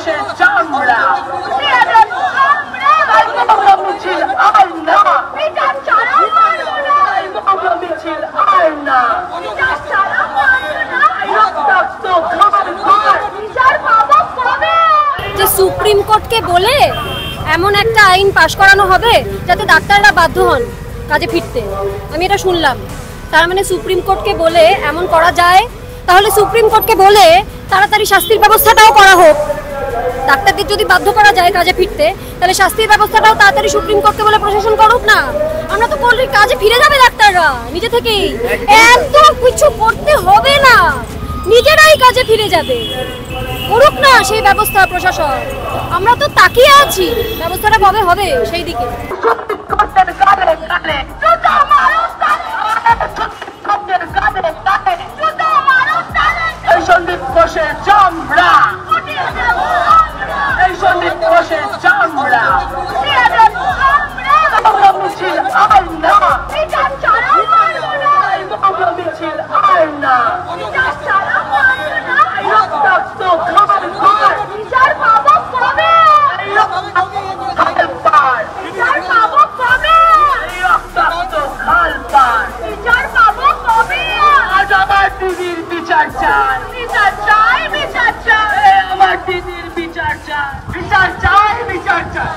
বসে চামড়া মিছিল আর না মিছিল আর না যে সুপ্রিম কোর্টকে বলে এমন একটা আইন পাশ করানো হবে যাতে ডাক্তাররা বাধ্য হন কাজে ফিরতে। আমি এটা শুনলাম। তার মানে সুপ্রিম কোর্টকে বলে এমন করা যায়, তাহলে সুপ্রিম কোর্টকে বলে তাড়াতাড়ি শাস্তির ব্যবস্থাটাও করা হোক। ডাক্তারদের যদি বাধ্য করা যায় কাজে ফিরতে, তাহলে শাস্তির ব্যবস্থাটাও তাড়াতাড়ি সুপ্রিম কোর্টকে বলে প্রশাসন করুক না। আমরা তো বলি কাজে ফিরে যাবে ডাক্তাররা নিজে থেকেই, এত কিছু করতে হবে না, নিজেরাই কাজে ফিরে যাবে। করুক না সেই ব্যবস্থা প্রশাসন, আমরা তো তাকিয়ে আছি, ব্যবস্থাটা কবে হবে সেই দিকে। সন্দীপ বসে চামড়া সন্দীপ বসে চামড়া মিছিল আর না মিছিল আর না দিদির বিচার চাই, বিচার চাই, বিচার চাই, আমার দিদির বিচার চাই, বিচার চাই, বিচার চাই।